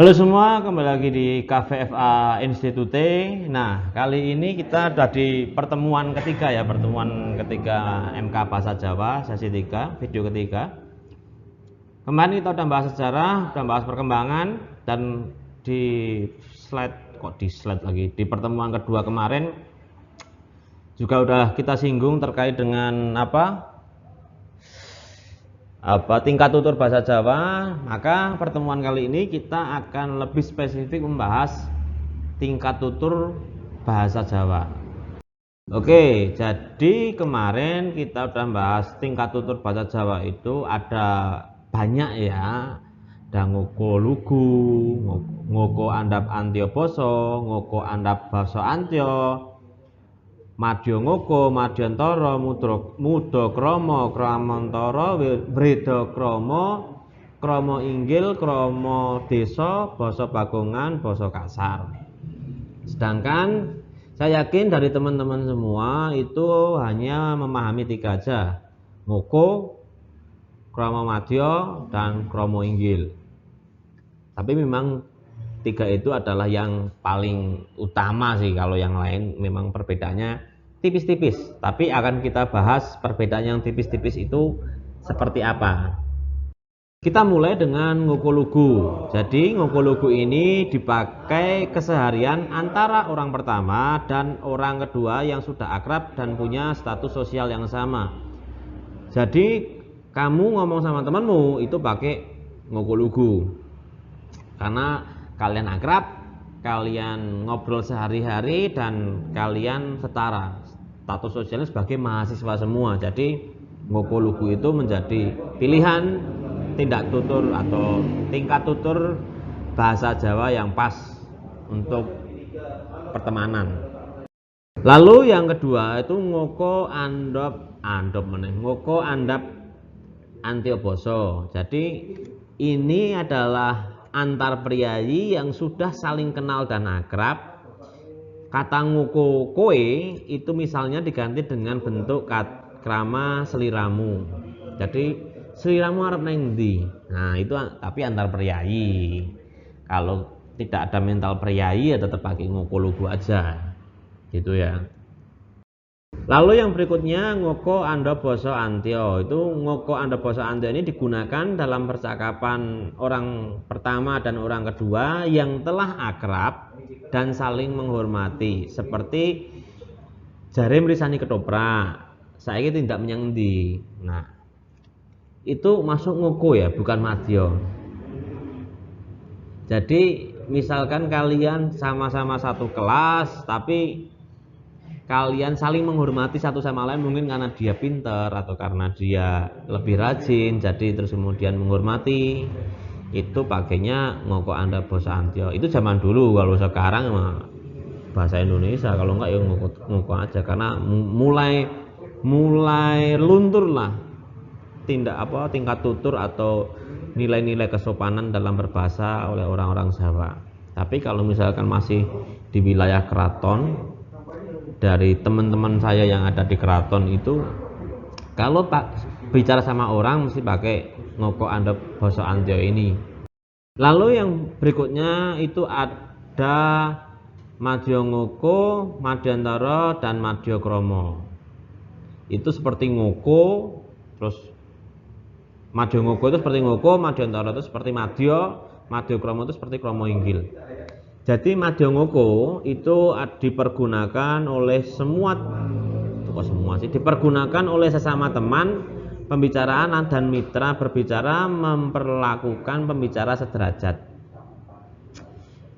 Halo semua, kembali lagi di KVFA Institute. Nah, kali ini kita ada di pertemuan ketiga ya, pertemuan ketiga MK Bahasa Jawa, sesi 3, video ketiga. Kemarin kita udah bahas sejarah, udah bahas perkembangan, dan di di pertemuan kedua kemarin juga udah kita singgung terkait dengan tingkat tutur bahasa Jawa. Maka pertemuan kali ini kita akan lebih spesifik membahas tingkat tutur bahasa Jawa. Oke, jadi kemarin kita udah bahas tingkat tutur bahasa Jawa itu ada banyak ya. Ada ngoko lugu, ngoko andap antio boso, ngoko andap baso antio, madya ngoko, madyantara, muda krama, kramantara, wreda krama, krama inggil, krama desa, basa bagongan, basa kasar. Sedangkan saya yakin dari teman-teman semua itu hanya memahami 3 aja, ngoko, krama madya, dan krama inggil. Tapi memang 3 itu adalah yang paling utama sih. Kalau yang lain memang perbedaannya tipis-tipis, tapi akan kita bahas perbedaan yang tipis-tipis itu seperti apa. Kita mulai dengan ngoko lugu. Jadi ngoko lugu ini dipakai keseharian antara orang pertama dan orang kedua yang sudah akrab dan punya status sosial yang sama. Jadi kamu ngomong sama temanmu itu pakai ngoko lugu karena kalian akrab, kalian ngobrol sehari-hari, dan kalian setara status sosialnya sebagai mahasiswa semua. Jadi ngoko lugu itu menjadi pilihan tindak tutur atau tingkat tutur bahasa Jawa yang pas untuk pertemanan. Lalu yang kedua itu ngoko andap ngoko andap antio boso. Jadi ini adalah antar priayi yang sudah saling kenal dan akrab. Kata ngoko koe itu misalnya diganti dengan bentuk krama seliramu. Jadi seliramu arep nang ndi? Nah, itu tapi antar priayi. Kalau tidak ada mental priayi ya tetap pakai ngoko lugu aja. Gitu ya. Lalu yang berikutnya ngoko andap basa antio. Itu ngoko andap basa antio ini digunakan dalam percakapan orang pertama dan orang kedua yang telah akrab dan saling menghormati. Seperti jare mrisani ketoprak, saiki tindak menyang endi. Nah, itu masuk ngoko ya, bukan madya. Jadi misalkan kalian sama-sama satu kelas tapi kalian saling menghormati satu sama lain, mungkin karena dia pintar atau karena dia lebih rajin, jadi terus kemudian menghormati, itu pakainya ngoko andap basa antio. Itu zaman dulu. Kalau sekarang mah bahasa Indonesia, kalau enggak ya ngoko aja, karena mulai luntur lah tingkat tutur atau nilai-nilai kesopanan dalam berbahasa oleh orang-orang Jawa. Tapi kalau misalkan masih di wilayah keraton, dari teman-teman saya yang ada di keraton itu, kalau bicara sama orang mesti pakai ngoko andap basa antio ini. Lalu yang berikutnya itu ada madya ngoko, madyantara, dan madya krama. Itu seperti ngoko, terus madya ngoko itu seperti ngoko, madyantara itu seperti madya, madya krama itu seperti krama inggil. Jadi madya ngoko itu dipergunakan oleh dipergunakan oleh sesama teman pembicaraan dan mitra berbicara, memperlakukan pembicara sederajat.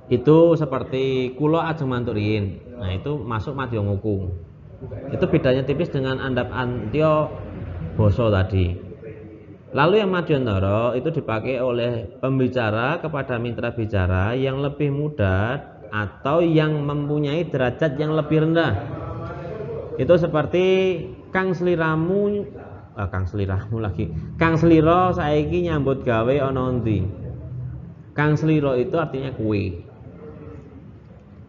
Itu seperti kula ajeng mantuk riyin. Nah, itu masuk madya ngoko. Itu bedanya tipis dengan andap antio basa tadi. Lalu yang madyantara itu dipakai oleh pembicara kepada mitra bicara yang lebih muda atau yang mempunyai derajat yang lebih rendah. Itu seperti Kang Slira saiki nyambut gawe ana endi. Kang Slira itu artinya kue.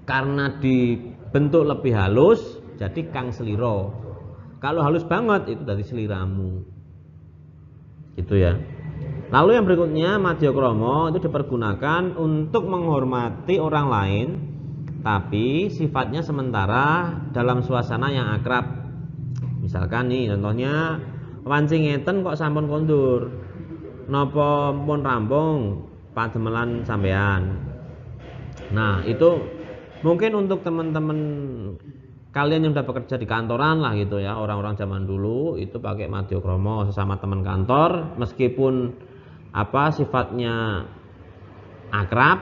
Karena dibentuk lebih halus jadi Kang Slira. Kalau halus banget itu dari sliramu. Gitu ya. Lalu yang berikutnya Madhyakromo itu dipergunakan untuk menghormati orang lain tapi sifatnya sementara dalam suasana yang akrab. Misalkan nih contohnya wanci ngeten kok sampun kondur, napa pun rampung pademelan sampean. Nah itu mungkin untuk teman-teman kalian yang udah bekerja di kantoran lah gitu ya, orang-orang zaman dulu itu pakai Madhyakromo sesama teman kantor, meskipun sifatnya akrab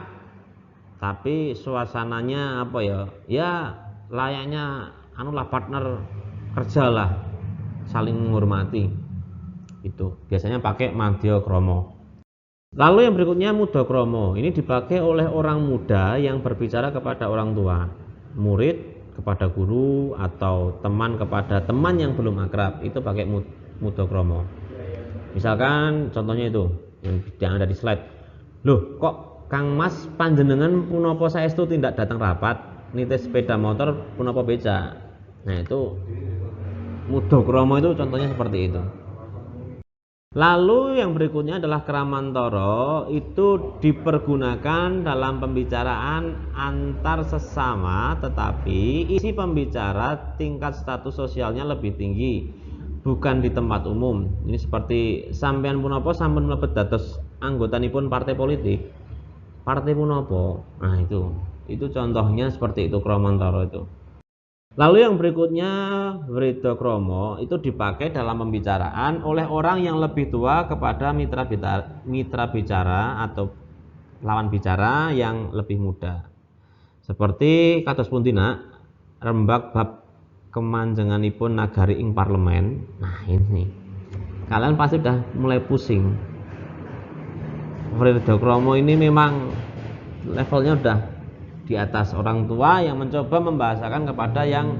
tapi suasananya ya layaknya partner kerja lah, saling menghormati. Itu biasanya pakai Madhyakromo. Lalu yang berikutnya Mudakromo, ini dipakai oleh orang muda yang berbicara kepada orang tua, murid kepada guru, atau teman kepada teman yang belum akrab, itu pakai Mudakromo. Misalkan contohnya itu yang ada di slide. Loh kok Kang Mas panjenengan punapa saestu tindak datang rapat, nitis sepeda motor punapa beca. Nah itu Mudakromo itu contohnya seperti itu. Lalu yang berikutnya adalah Kramantara, itu dipergunakan dalam pembicaraan antar sesama tetapi isi pembicara tingkat status sosialnya lebih tinggi, bukan di tempat umum. Ini seperti sampean punapa sampun mlebet dados anggotanipun partai politik. Partai punapa? Nah itu contohnya seperti itu Kramantara itu. Lalu yang berikutnya Wridakromo itu dipakai dalam pembicaraan oleh orang yang lebih tua kepada mitra bicara atau lawan bicara yang lebih muda. Seperti kados puntina rembag bab kemanjenganipun nagari ing parlemen. Nah ini kalian pasti udah mulai pusing. Wridakromo ini memang levelnya udah di atas orang tua yang mencoba membahasakan kepada yang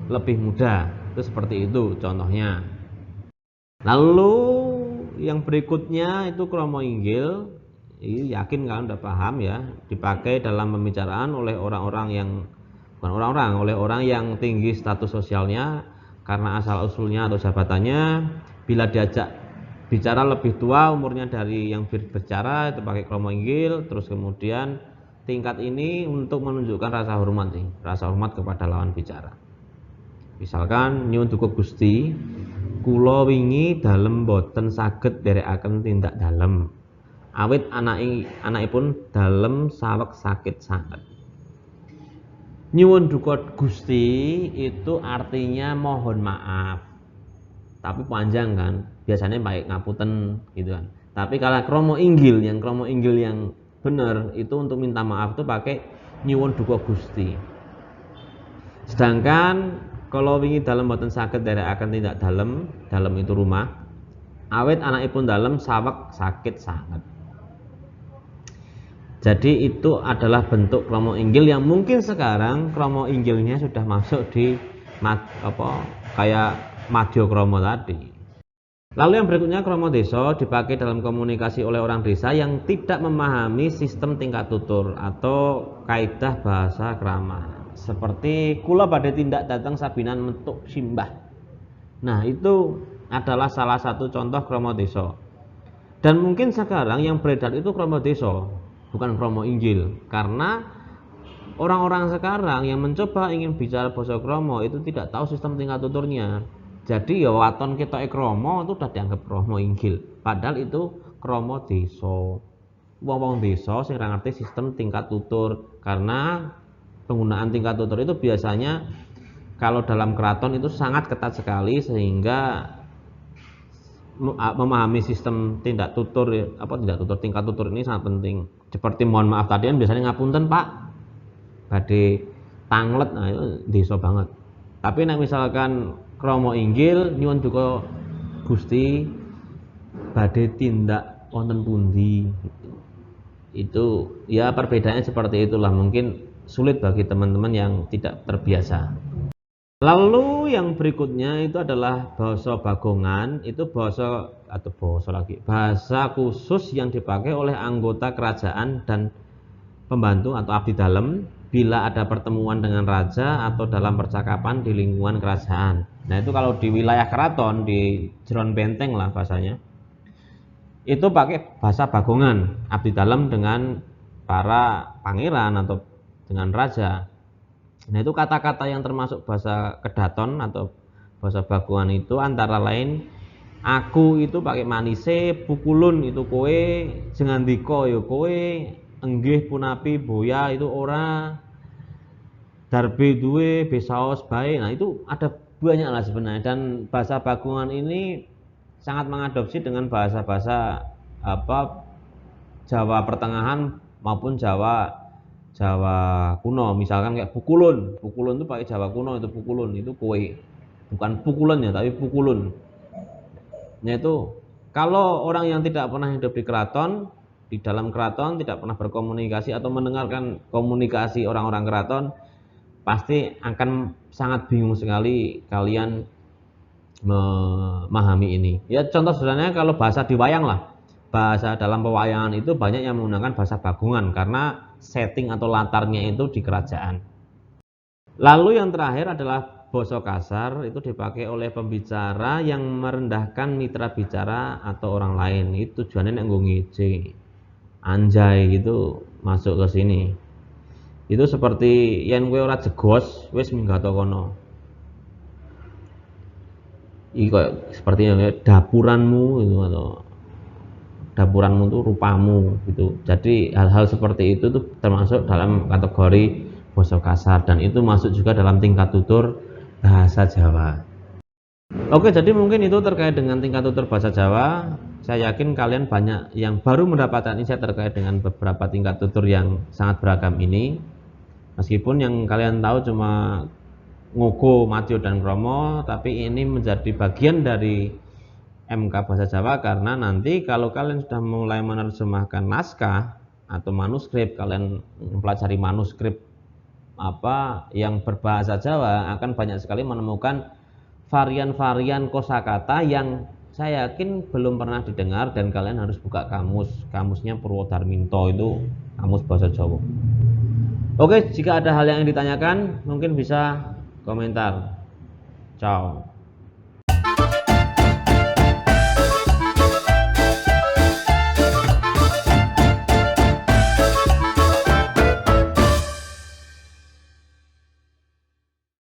lebih muda. Itu seperti itu contohnya. Lalu yang berikutnya itu kromo inggil. Ini yakin kalian udah paham ya, dipakai dalam pembicaraan oleh orang-orang yang oleh orang yang tinggi status sosialnya karena asal usulnya atau jabatannya. Bila diajak bicara lebih tua umurnya dari yang berbicara, itu pakai kromo inggil. Terus kemudian tingkat ini untuk menunjukkan rasa hormat kepada lawan bicara. Misalkan nyuwun duka Gusti, kula wingi dalem boten saged nderekaken tindak dalem. Awit anakipun dalem saweg sakit sanget. Nyuwun duka Gusti itu artinya mohon maaf. Tapi panjang kan, biasanya pakai ngapunten gitu kan. Tapi kalau kromo inggil yang benar itu untuk minta maaf itu pakai nyuwun duka Gusti. Sedangkan kalau wingi dalem boten saged nderekaken tindak dalem itu rumah, awit anakipun dalem saweg sakit sanget. Jadi itu adalah bentuk kromo inggil yang mungkin sekarang kromo inggilnya sudah masuk di kayak Madhyakromo tadi. Lalu yang berikutnya kromo desa dipakai dalam komunikasi oleh orang desa yang tidak memahami sistem tingkat tutur atau kaidah bahasa krama. Seperti kula badhe tindak datang sabinan metuk simbah. Nah, itu adalah salah satu contoh kromo desa. Dan mungkin sekarang yang beredar itu kromo desa, bukan kromo inggil, karena orang-orang sekarang yang mencoba ingin bicara basa kromo itu tidak tahu sistem tingkat tuturnya. Jadi ya waton kita kromo itu udah dianggap kromo inggil, padahal itu kromo desa. Wong-wong desa sing ora ngerti sistem tingkat tutur, karena penggunaan tingkat tutur itu biasanya kalau dalam keraton itu sangat ketat sekali sehingga memahami sistem tingkat tutur ini sangat penting. Seperti mohon maaf tadi kan biasanya ngapunten Pak, badhe tanglet, nah itu desa banget. Tapi nek misalkan kromo inggil nyuwun duka Gusti badhe tindak wonten pundi gitu. Itu ya perbedaannya seperti itulah, mungkin sulit bagi teman-teman yang tidak terbiasa. Lalu yang berikutnya itu adalah basa bagongan, itu bahasa khusus yang dipakai oleh anggota kerajaan dan pembantu atau abdi dalem bila ada pertemuan dengan raja atau dalam percakapan di lingkungan kerajaan. Nah itu kalau di wilayah keraton, di jeron benteng lah bahasanya, itu pakai bahasa Bagongan, abdi dalam dengan para pangeran atau dengan raja. Nah, itu kata-kata yang termasuk bahasa Kedaton atau bahasa Bagongan itu antara lain aku itu pakai manise, pukulun itu kowe, jengandika ya kowe, enggih punapi boya itu ora, darbe duwe besaos bae. Nah, itu ada banyak lah sebenarnya, dan bahasa Bagongan ini sangat mengadopsi dengan bahasa-bahasa Jawa Pertengahan maupun Jawa kuno. Misalkan kayak pukulun itu pakai Jawa kuno, itu pukulun itu kowe, bukan pukulan ya tapi pukulun. Yaitu kalau orang yang tidak pernah hidup di keraton, di dalam keraton tidak pernah berkomunikasi atau mendengarkan komunikasi orang-orang keraton, pasti akan sangat bingung sekali kalian memahami ini. Ya contoh sederhananya kalau bahasa di wayang lah, bahasa dalam pewayangan itu banyak yang menggunakan bahasa Bagongan karena setting atau latarnya itu di kerajaan. Lalu yang terakhir adalah basa kasar, itu dipakai oleh pembicara yang merendahkan mitra bicara atau orang lain. Itu tujuannya nek nggo ngece, anjay gitu masuk ke sini. Itu seperti yen kowe ora jegos wis minggato kono. Iki kayak seperti dapuranmu gitu, atau dapuranmu itu rupamu gitu. Jadi hal-hal seperti itu tuh termasuk dalam kategori basa kasar, dan itu masuk juga dalam tingkat tutur bahasa Jawa. Oke, jadi mungkin itu terkait dengan tingkat tutur bahasa Jawa. Saya yakin kalian banyak yang baru mendapatkan insight terkait dengan beberapa tingkat tutur yang sangat beragam ini. Meskipun yang kalian tahu cuma Ngogo, Madya, dan Kromo, tapi ini menjadi bagian dari MK Bahasa Jawa karena nanti kalau kalian sudah mulai menerjemahkan naskah atau manuskrip, kalian mempelajari manuskrip yang berbahasa Jawa, akan banyak sekali menemukan varian-varian kosakata yang saya yakin belum pernah didengar, dan kalian harus buka kamusnya Purwodarminto, itu kamus bahasa Jawa. Oke, jika ada hal yang ditanyakan mungkin bisa komentar. Ciao.